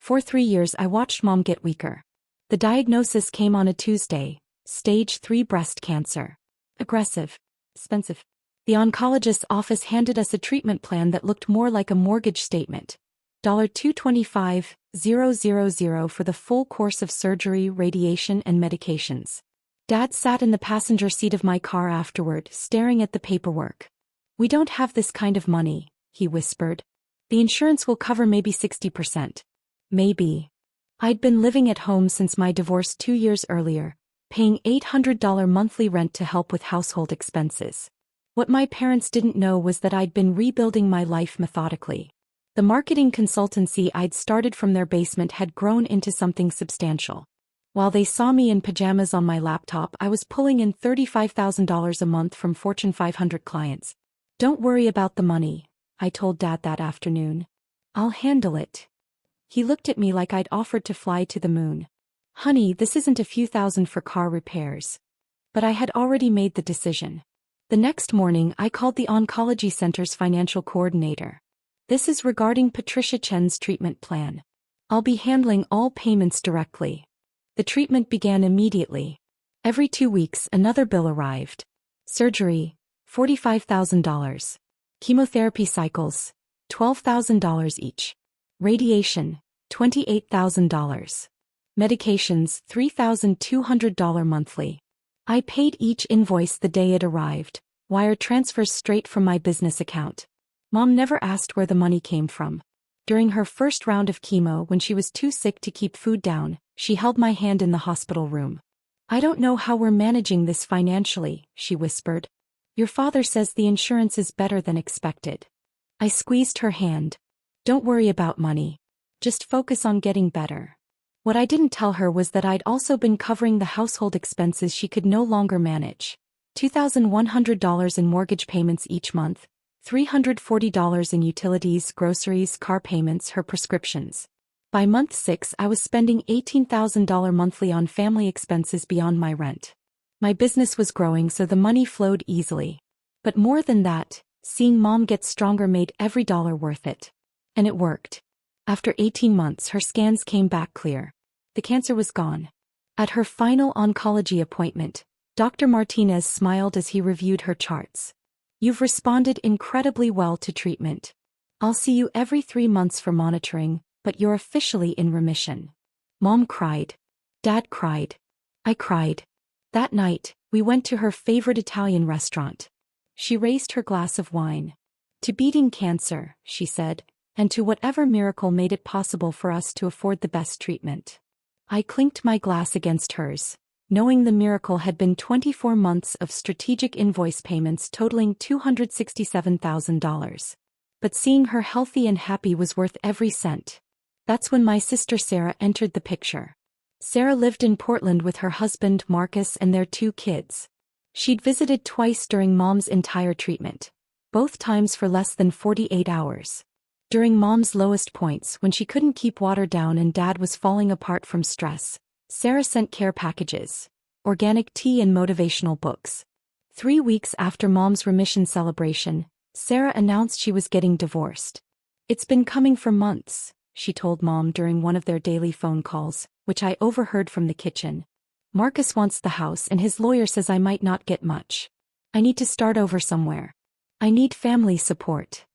For 3 years I watched Mom get weaker. The diagnosis came on a Tuesday, stage 3 breast cancer. Aggressive. Expensive. The oncologist's office handed us a treatment plan that looked more like a mortgage statement. $225,000 for the full course of surgery, radiation, and medications. Dad sat in the passenger seat of my car afterward, staring at the paperwork. "We don't have this kind of money," he whispered. "The insurance will cover maybe 60%. Maybe." I'd been living at home since my divorce 2 years earlier, paying $800 monthly rent to help with household expenses. What my parents didn't know was that I'd been rebuilding my life methodically. The marketing consultancy I'd started from their basement had grown into something substantial. While they saw me in pajamas on my laptop, I was pulling in $35,000 a month from Fortune 500 clients. "Don't worry about the money," I told Dad that afternoon. "I'll handle it." He looked at me like I'd offered to fly to the moon. "Honey, this isn't a few thousand for car repairs." But I had already made the decision. The next morning I called the oncology center's financial coordinator. "This is regarding Patricia Chen's treatment plan. I'll be handling all payments directly." The treatment began immediately. Every 2 weeks another bill arrived. Surgery, $45,000. Chemotherapy cycles, $12,000 each. Radiation, $28,000. Medications, $3,200 monthly. I paid each invoice the day it arrived, wire transfers straight from my business account. Mom never asked where the money came from. During her first round of chemo, when she was too sick to keep food down, she held my hand in the hospital room. "I don't know how we're managing this financially," she whispered. "Your father says the insurance is better than expected." I squeezed her hand. "Don't worry about money. Just focus on getting better." What I didn't tell her was that I'd also been covering the household expenses she could no longer manage. $2,100 in mortgage payments each month, $340 in utilities, groceries, car payments, her prescriptions. By month 6 I was spending $18,000 monthly on family expenses beyond my rent. My business was growing, so the money flowed easily. But more than that, seeing Mom get stronger made every dollar worth it. And it worked. After 18 months her scans came back clear. The cancer was gone. At her final oncology appointment, Dr. Martinez smiled as he reviewed her charts. "You've responded incredibly well to treatment. I'll see you every 3 months for monitoring, but you're officially in remission." Mom cried. Dad cried. I cried. That night, we went to her favorite Italian restaurant. She raised her glass of wine. "To beating cancer," she said, "and to whatever miracle made it possible for us to afford the best treatment." I clinked my glass against hers, knowing the miracle had been 24 months of strategic invoice payments totaling $267,000. But seeing her healthy and happy was worth every cent. That's when my sister Sarah entered the picture. Sarah lived in Portland with her husband Marcus and their 2 kids. She'd visited twice during Mom's entire treatment, both times for less than 48 hours. During Mom's lowest points, when she couldn't keep water down and Dad was falling apart from stress, Sarah sent care packages, organic tea and motivational books. 3 weeks after Mom's remission celebration, Sarah announced she was getting divorced. "It's been coming for months," she told Mom during one of their daily phone calls, which I overheard from the kitchen. "Marcus wants the house and his lawyer says I might not get much. I need to start over somewhere. I need family support."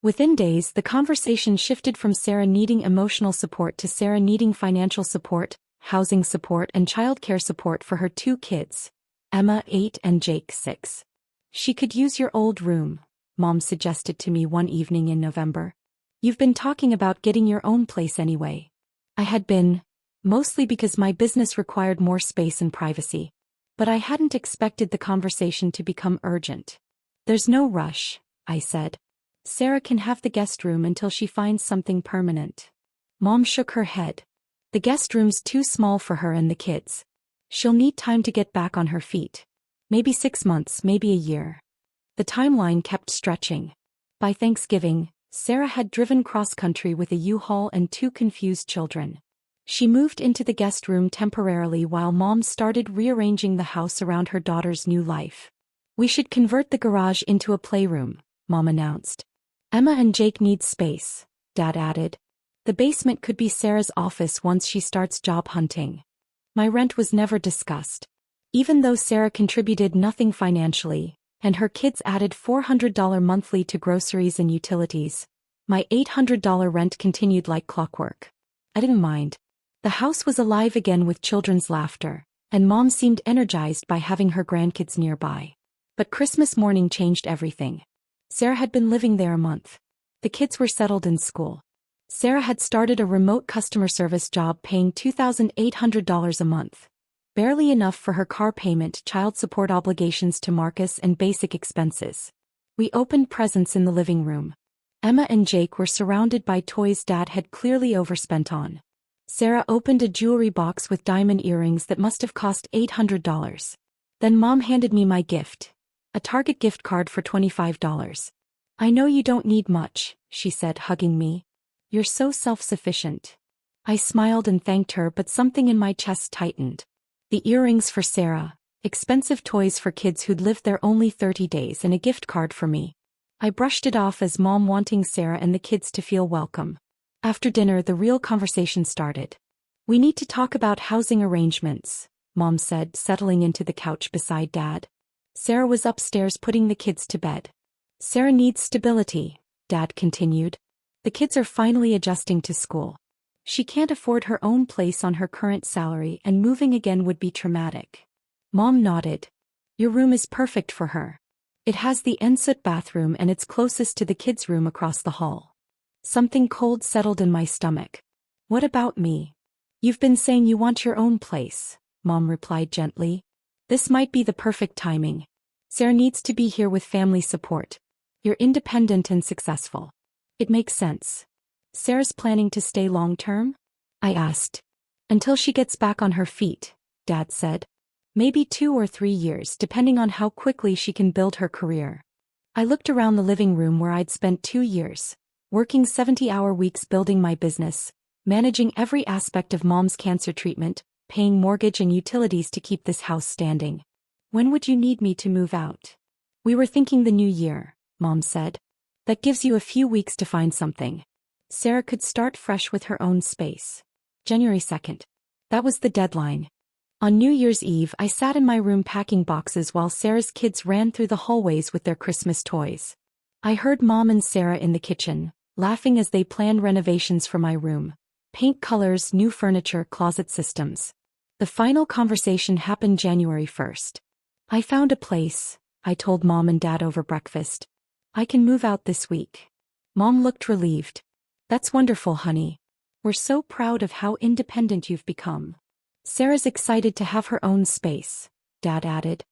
Within days, the conversation shifted from Sarah needing emotional support to Sarah needing financial support, housing support, and childcare support for her 2 kids, Emma, 8, and Jake, 6. "She could use your old room," Mom suggested to me one evening in November. "You've been talking about getting your own place anyway." I had been, mostly because my business required more space and privacy. But I hadn't expected the conversation to become urgent. "There's no rush," I said. "Sarah can have the guest room until she finds something permanent." Mom shook her head. "The guest room's too small for her and the kids. She'll need time to get back on her feet. Maybe 6 months, maybe a year." The timeline kept stretching. By Thanksgiving, Sarah had driven cross-country with a U-Haul and 2 confused children. She moved into the guest room temporarily while Mom started rearranging the house around her daughter's new life. "We should convert the garage into a playroom," Mom announced. "Emma and Jake need space," Dad added. The basement could be Sarah's office once she starts job hunting. My rent was never discussed. Even though Sarah contributed nothing financially, and her kids added $400 monthly to groceries and utilities, my $800 rent continued like clockwork. I didn't mind. The house was alive again with children's laughter, and Mom seemed energized by having her grandkids nearby. But Christmas morning changed everything. Sarah had been living there a month. The kids were settled in school. Sarah had started a remote customer service job paying $2,800 a month. Barely enough for her car payment, child support obligations to Marcus, and basic expenses. We opened presents in the living room. Emma and Jake were surrounded by toys Dad had clearly overspent on. Sarah opened a jewelry box with diamond earrings that must have cost $800. Then Mom handed me my gift. A Target gift card for $25. "I know you don't need much," she said, hugging me. "You're so self-sufficient." I smiled and thanked her, but something in my chest tightened. The earrings for Sarah, expensive toys for kids who'd lived there only 30 days, and a gift card for me. I brushed it off as Mom wanting Sarah and the kids to feel welcome. After dinner, the real conversation started. "We need to talk about housing arrangements," Mom said, settling into the couch beside Dad. Sarah was upstairs putting the kids to bed. "Sarah needs stability," Dad continued. "The kids are finally adjusting to school. She can't afford her own place on her current salary, and moving again would be traumatic." Mom nodded. "Your room is perfect for her. It has the ensuite bathroom and it's closest to the kids' room across the hall." Something cold settled in my stomach. "What about me?" "You've been saying you want your own place," Mom replied gently. "This might be the perfect timing. Sarah needs to be here with family support. You're independent and successful. It makes sense." "Sarah's planning to stay long-term?" I asked. "Until she gets back on her feet," Dad said. "Maybe 2 or 3 years, depending on how quickly she can build her career." I looked around the living room where I'd spent 2 years, working 70-hour weeks building my business, managing every aspect of Mom's cancer treatment, paying mortgage and utilities to keep this house standing. "When would you need me to move out?" "We were thinking the new year," Mom said. "That gives you a few weeks to find something. Sarah could start fresh with her own space." January 2nd. That was the deadline. On New Year's Eve, I sat in my room packing boxes while Sarah's kids ran through the hallways with their Christmas toys. I heard Mom and Sarah in the kitchen, laughing as they planned renovations for my room. Paint colors, new furniture, closet systems. The final conversation happened January 1st. "I found a place," I told Mom and Dad over breakfast. "I can move out this week." Mom looked relieved. "That's wonderful, honey. We're so proud of how independent you've become." "Sarah's excited to have her own space," Dad added.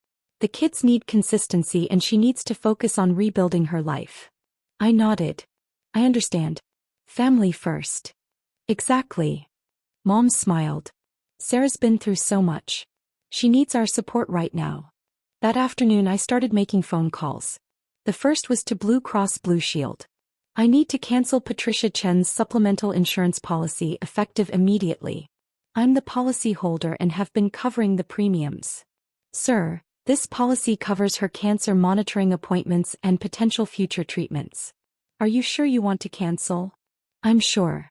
"The kids need consistency and she needs to focus on rebuilding her life." I nodded. "I understand. Family first." "Exactly." Mom smiled. "Sarah's been through so much. She needs our support right now." That afternoon I started making phone calls. The first was to Blue Cross Blue Shield. "I need to cancel Patricia Chen's supplemental insurance policy effective immediately. I'm the policy holder and have been covering the premiums." "Sir, this policy covers her cancer monitoring appointments and potential future treatments. Are you sure you want to cancel?" "I'm sure."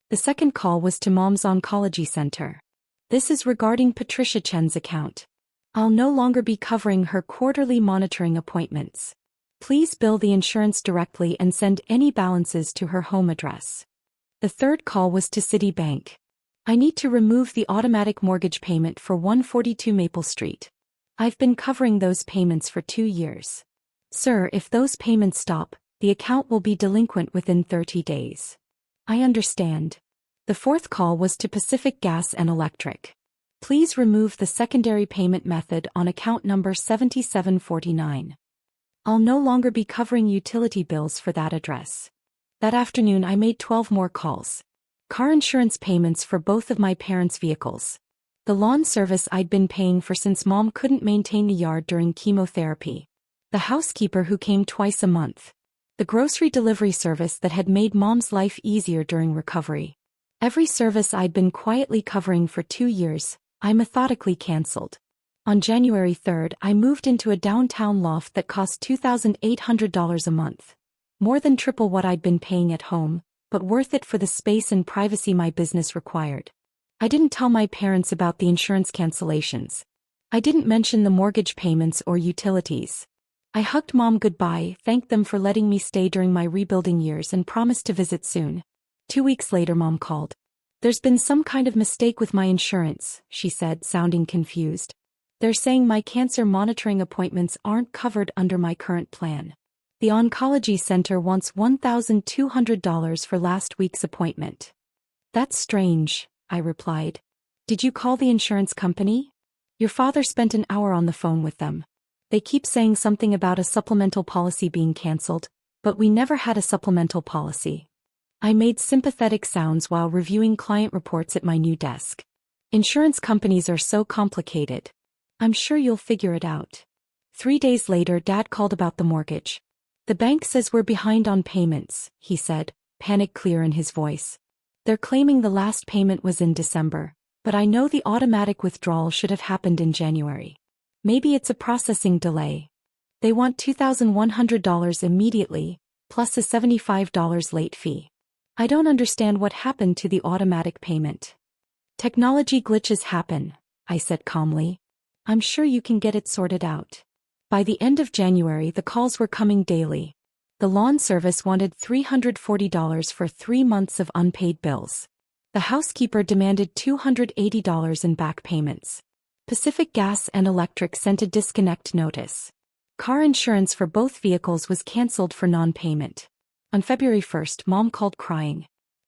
The second call was to Mom's oncology center. "This is regarding Patricia Chen's account. I'll no longer be covering her quarterly monitoring appointments. Please bill the insurance directly and send any balances to her home address." The third call was to Citibank. "I need to remove the automatic mortgage payment for 142 Maple Street. I've been covering those payments for 2 years. Sir, if those payments stop, the account will be delinquent within 30 days. "I understand." The fourth call was to Pacific Gas and Electric. "Please remove the secondary payment method on account number 7749. I'll no longer be covering utility bills for that address." That afternoon I made 12 more calls. Car insurance payments for both of my parents' vehicles. The lawn service I'd been paying for since Mom couldn't maintain the yard during chemotherapy. The housekeeper who came twice a month. The grocery delivery service that had made Mom's life easier during recovery. Every service I'd been quietly covering for 2 years, I methodically canceled. On January 3rd, I moved into a downtown loft that cost $2,800 a month. More than triple what I'd been paying at home, but worth it for the space and privacy my business required. I didn't tell my parents about the insurance cancellations. I didn't mention the mortgage payments or utilities. I hugged Mom goodbye, thanked them for letting me stay during my rebuilding years, and promised to visit soon. 2 weeks later, Mom called. "There's been some kind of mistake with my insurance," she said, sounding confused. "They're saying my cancer monitoring appointments aren't covered under my current plan. The oncology center wants $1,200 for last week's appointment." "That's strange," I replied. "Did you call the insurance company?" "Your father spent an hour on the phone with them. They keep saying something about a supplemental policy being canceled, but we never had a supplemental policy." I made sympathetic sounds while reviewing client reports at my new desk. "Insurance companies are so complicated. I'm sure you'll figure it out." 3 days later, Dad called about the mortgage. "The bank says we're behind on payments," he said, panic clear in his voice. "They're claiming the last payment was in December, but I know the automatic withdrawal should have happened in January. Maybe it's a processing delay. They want $2,100 immediately, plus a $75 late fee. I don't understand what happened to the automatic payment." "Technology glitches happen," I said calmly. "I'm sure you can get it sorted out." By the end of January, the calls were coming daily. The lawn service wanted $340 for 3 months of unpaid bills. The housekeeper demanded $280 in back payments. Pacific Gas and Electric sent a disconnect notice. Car insurance for both vehicles was canceled for non-payment. On February 1st, Mom called crying.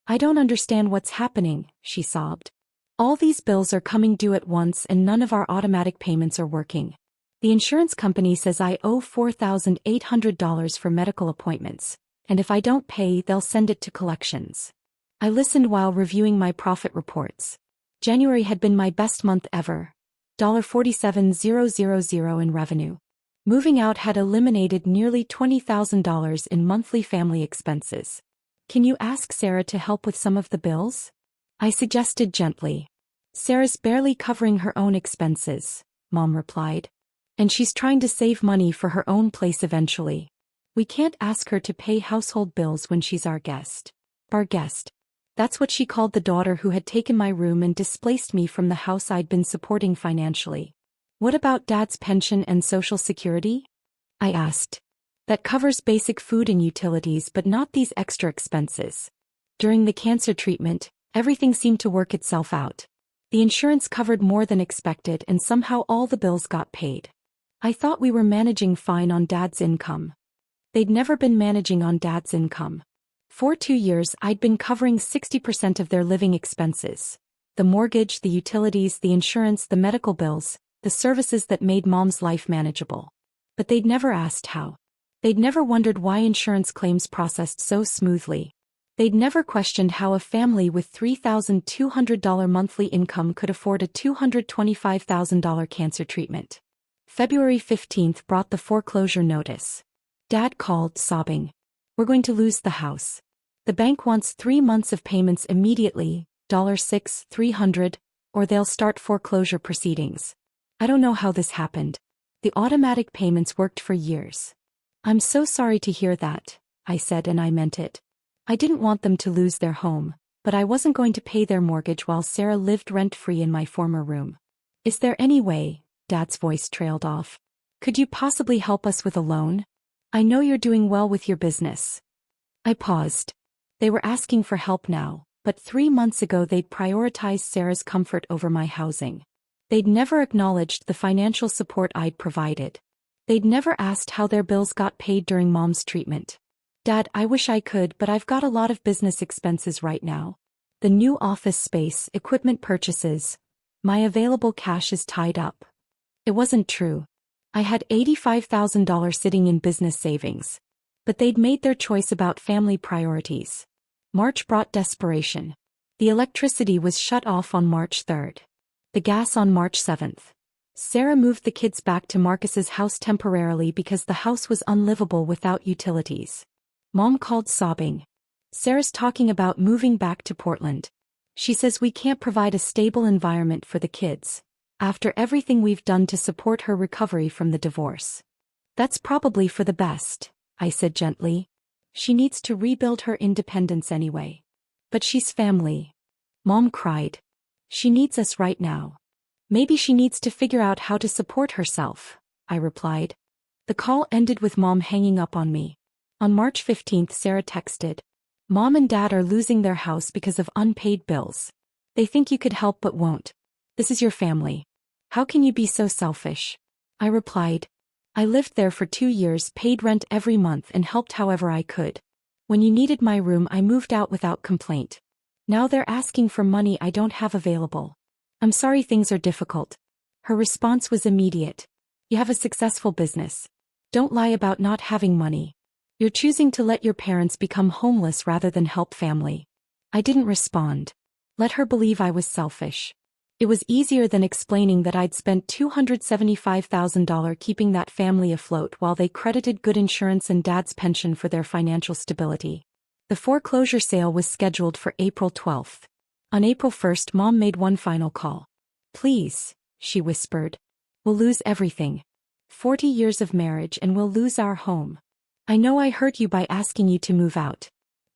"I don't understand what's happening," she sobbed. "All these bills are coming due at once and none of our automatic payments are working. The insurance company says I owe $4,800 for medical appointments, and if I don't pay, they'll send it to collections." I listened while reviewing my profit reports. January had been my best month ever. $47,000 in revenue. Moving out had eliminated nearly $20,000 in monthly family expenses. "Can you ask Sarah to help with some of the bills?" I suggested gently. "Sarah's barely covering her own expenses," Mom replied. "And she's trying to save money for her own place eventually. We can't ask her to pay household bills when she's our guest." Our guest. That's what she called the daughter who had taken my room and displaced me from the house I'd been supporting financially. "What about Dad's pension and Social Security?" I asked. "That covers basic food and utilities but not these extra expenses. During the cancer treatment, everything seemed to work itself out. The insurance covered more than expected and somehow all the bills got paid. I thought we were managing fine on Dad's income." They'd never been managing on Dad's income. For 2 years I'd been covering 60% of their living expenses. The mortgage, the utilities, the insurance, the medical bills, the services that made Mom's life manageable. But they'd never asked how. They'd never wondered why insurance claims processed so smoothly. They'd never questioned how a family with $3,200 monthly income could afford a $225,000 cancer treatment. February 15th brought the foreclosure notice. Dad called, sobbing. "We're going to lose the house. The bank wants 3 months of payments immediately, $6,300, or they'll start foreclosure proceedings. I don't know how this happened. The automatic payments worked for years." "I'm so sorry to hear that," I said, and I meant it. I didn't want them to lose their home, but I wasn't going to pay their mortgage while Sarah lived rent-free in my former room. "Is there any way?" Dad's voice trailed off. "Could you possibly help us with a loan? I know you're doing well with your business." I paused. They were asking for help now, but 3 months ago they'd prioritized Sarah's comfort over my housing. They'd never acknowledged the financial support I'd provided. They'd never asked how their bills got paid during Mom's treatment. "Dad, I wish I could, but I've got a lot of business expenses right now. The new office space, equipment purchases. My available cash is tied up." It wasn't true. I had $85,000 sitting in business savings. But they'd made their choice about family priorities. March brought desperation. The electricity was shut off on March 3rd. The gas on March 7th. Sarah moved the kids back to Marcus's house temporarily because the house was unlivable without utilities. Mom called sobbing. "Sarah's talking about moving back to Portland. She says we can't provide a stable environment for the kids, after everything we've done to support her recovery from the divorce." "That's probably for the best," I said gently. She needs to rebuild her independence anyway. But she's family. Mom cried. She needs us right now. Maybe she needs to figure out how to support herself, I replied. The call ended with Mom hanging up on me. On March 15th, Sarah texted. Mom and Dad are losing their house because of unpaid bills. They think you could help but won't. This is your family. How can you be so selfish? I replied. I lived there for 2 years, paid rent every month and helped however I could. When you needed my room, I moved out without complaint. Now they're asking for money I don't have available. I'm sorry things are difficult. Her response was immediate. You have a successful business. Don't lie about not having money. You're choosing to let your parents become homeless rather than help family. I didn't respond. Let her believe I was selfish. It was easier than explaining that I'd spent $275,000 keeping that family afloat while they credited good insurance and Dad's pension for their financial stability. The foreclosure sale was scheduled for April 12th. On April 1st, Mom made one final call. Please, she whispered. We'll lose everything. 40 years of marriage and we'll lose our home. I know I hurt you by asking you to move out.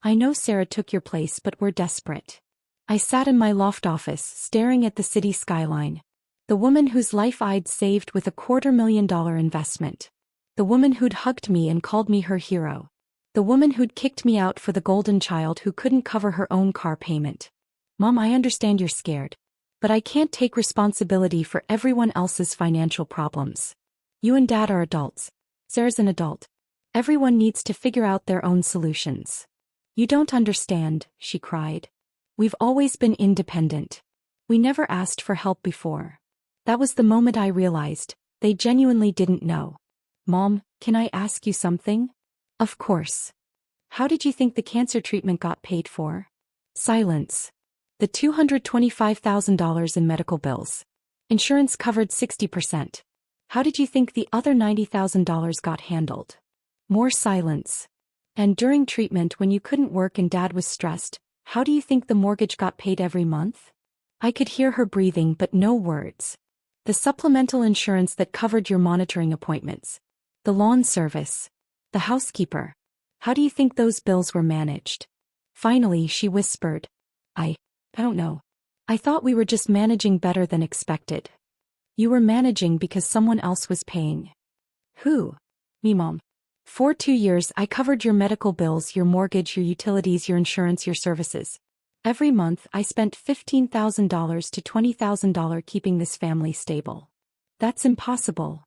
I know Sarah took your place, but we're desperate. I sat in my loft office, staring at the city skyline. The woman whose life I'd saved with a $250,000 investment. The woman who'd hugged me and called me her hero. The woman who'd kicked me out for the golden child who couldn't cover her own car payment. Mom, I understand you're scared. But I can't take responsibility for everyone else's financial problems. You and Dad are adults. Sarah's an adult. Everyone needs to figure out their own solutions. You don't understand, she cried. We've always been independent. We never asked for help before. That was the moment I realized, they genuinely didn't know. Mom, can I ask you something? Of course. How did you think the cancer treatment got paid for? Silence. The $225,000 in medical bills. Insurance covered 60%. How did you think the other $90,000 got handled? More silence. And during treatment when you couldn't work and Dad was stressed, how do you think the mortgage got paid every month? I could hear her breathing but no words. The supplemental insurance that covered your monitoring appointments. The lawn service. The housekeeper. How do you think those bills were managed? Finally, she whispered. I don't know. I thought we were just managing better than expected. You were managing because someone else was paying. Who? Me, Mom. For 2 years, I covered your medical bills, your mortgage, your utilities, your insurance, your services. Every month, I spent $15,000 to $20,000 keeping this family stable. That's impossible.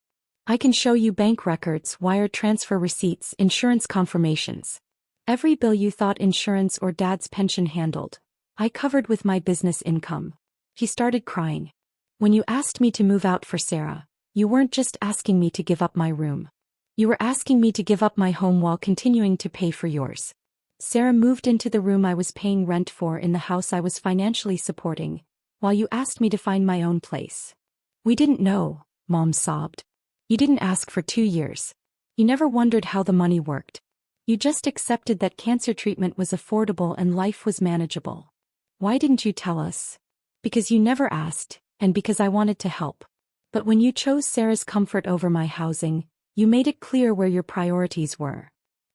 I can show you bank records, wire transfer receipts, insurance confirmations. Every bill you thought insurance or Dad's pension handled, I covered with my business income. He started crying. When you asked me to move out for Sarah, you weren't just asking me to give up my room. You were asking me to give up my home while continuing to pay for yours. Sarah moved into the room I was paying rent for in the house I was financially supporting, while you asked me to find my own place. We didn't know, Mom sobbed. You didn't ask for 2 years. You never wondered how the money worked. You just accepted that cancer treatment was affordable and life was manageable. Why didn't you tell us? Because you never asked, and because I wanted to help. But when you chose Sarah's comfort over my housing, you made it clear where your priorities were.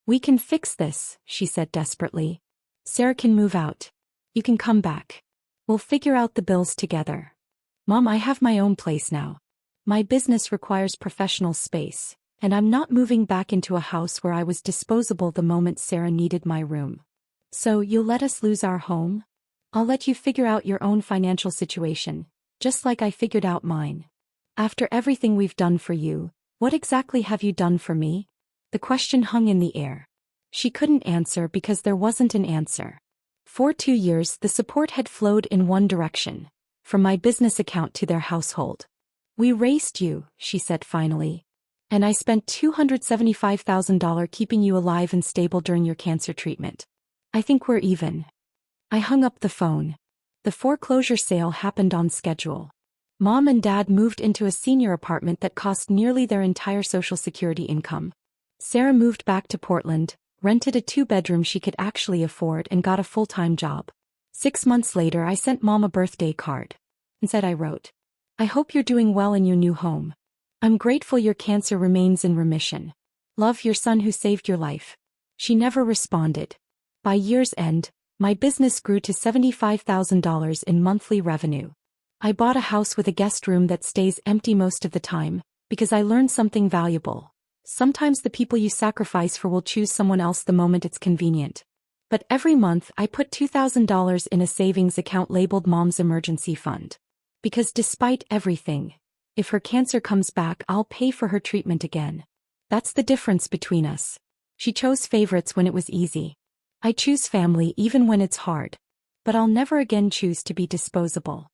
We can fix this, she said desperately. Sarah can move out. You can come back. We'll figure out the bills together. Mom, I have my own place now. My business requires professional space, and I'm not moving back into a house where I was disposable the moment Sarah needed my room. So you'll let us lose our home? I'll let you figure out your own financial situation, just like I figured out mine. After everything we've done for you, what exactly have you done for me? The question hung in the air. She couldn't answer because there wasn't an answer. For 2 years, the support had flowed in one direction, from my business account to their household. We raised you, she said finally. And I spent $275,000 keeping you alive and stable during your cancer treatment. I think we're even. I hung up the phone. The foreclosure sale happened on schedule. Mom and Dad moved into a senior apartment that cost nearly their entire Social Security income. Sarah moved back to Portland, rented a 2-bedroom she could actually afford and got a full-time job. 6 months later, I sent Mom a birthday card. Instead I wrote, I hope you're doing well in your new home. I'm grateful your cancer remains in remission. Love, your son who saved your life. She never responded. By year's end, my business grew to $75,000 in monthly revenue. I bought a house with a guest room that stays empty most of the time, because I learned something valuable. Sometimes the people you sacrifice for will choose someone else the moment it's convenient. But every month I put $2,000 in a savings account labeled Mom's Emergency Fund. Because despite everything, if her cancer comes back, I'll pay for her treatment again. That's the difference between us. She chose favorites when it was easy. I choose family even when it's hard. But I'll never again choose to be disposable.